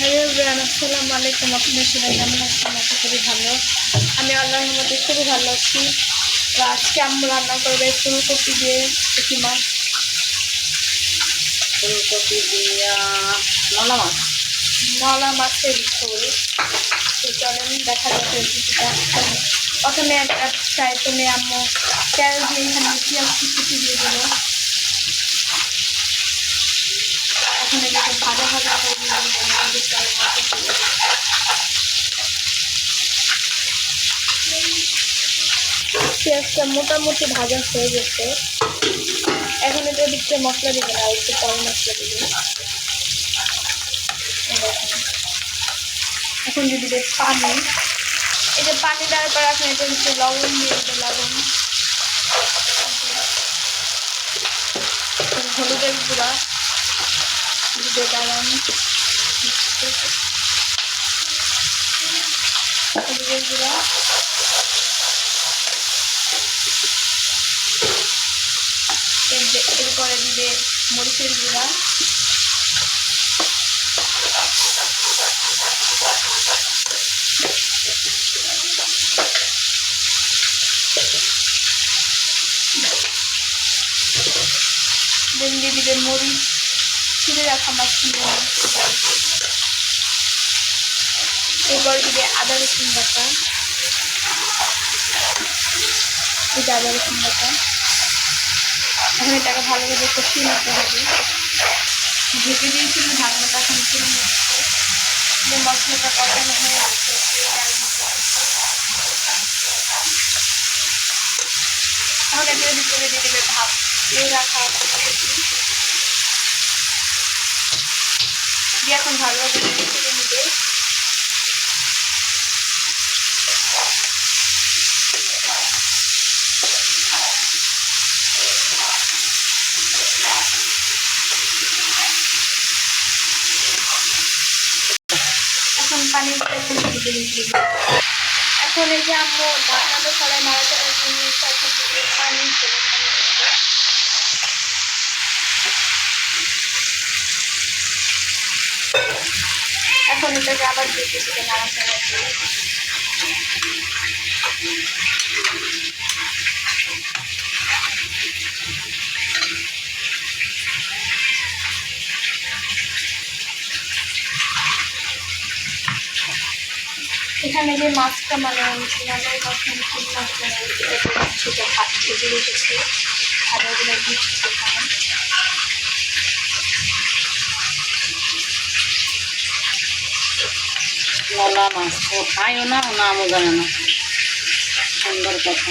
Hello everyone, আসসালামু আলাইকুম। আপনারা সবাই কেমন আছেন? আশা করি ভালো। আমি আল্লাহর রহমতে খুবই ভালো আছি। তো আজকে আম্মু রান্না করবে ফুলকপি দিয়ে পুঁটি মাছ। ফুলকপি দিয়া নলা মাছ, নলা মাছের ঝোল। তো চলেন দেখা যাবে রেসিপিটা। প্রথমে একটা ফ্রাই আম্মু তেল দিয়ে এখানে পেঁয়াজ কুচি দিয়ে দেবো। এখন এটাকে ভাজা ভাজা করে পেঁয়াজটা মোটামুটি ভাজা হয়ে গেছে। এখন এটা দিচ্ছে মশলা দিবে না, একটু পরে মশলা দিবে। এখন দিয়ে দিবে পানি। এই যে পানি দেওয়ার পর এখন এটা দিচ্ছে লবণ দিয়ে দেবে, লবণ, হলুদের গুঁড়া দিবে, দাঁড়ান হলুদের গুঁড়া, এরপরে দিবে মরিচের গুঁড়া, দিয়ে দিবে মরিচ ছিঁড়ে রাখা মাছগুলো, এরপর দিবে আদা রসুন বাটা, আদা রসুন বাটা। এখন এটাকে ভালোভাবে কষিয়ে নিতে হবে। ঢেকে দিয়েছিল ঢাকনাটা, এখন তুলে নিচ্ছে। যে মশলাটা কষানো হয়ে গেছে, এখন এটার ভিতরে দিয়ে দেবে ভাপ দিয়ে রাখা দিয়ে এখন ভালোভাবে তুলে নেবে। এখন পানির এখন এই যে আম্মু ঢাকনাটা সবাই নাড়াচাড়ার জন্য পানি এখন এটাকে আবার দিয়ে দিতে নাড়াচাড়া করে। এখানে যে মাছটা মানে মাছটা সেটা ভাত ভেজে রেখেছে, ভাজাগুলো দিচ্ছি এখানে। নলা মাছ ও খাইও না, নামও জানে না। সুন্দর কথা।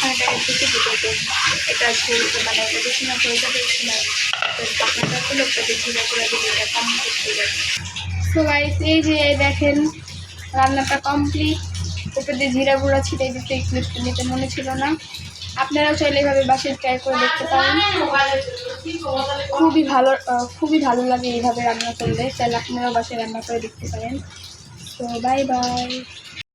এটাকে ঢেকে দিতে এটা ঝুলতে মানে এটা বেশি না হয়ে যাবে, ঢাকনাটা খুলে ওটাকে ঝুলে করে দিলে এটা কমপ্লিট হয়ে যাবে। সো গাইস, এই যে দেখেন রান্নাটা কমপ্লিট। উপরে দিয়ে জিরা গুঁড়া ছিটিয়ে দিতে একটু নিতে মনে ছিল না। আপনারাও চাইলে এভাবে বাসায় ট্রাই করে দেখতে পারেন। খুবই ভালো লাগে এইভাবে রান্না করলে। চাইলে আপনারাও বাসায় রান্না করে দেখতে পারেন। তো বাই বাই।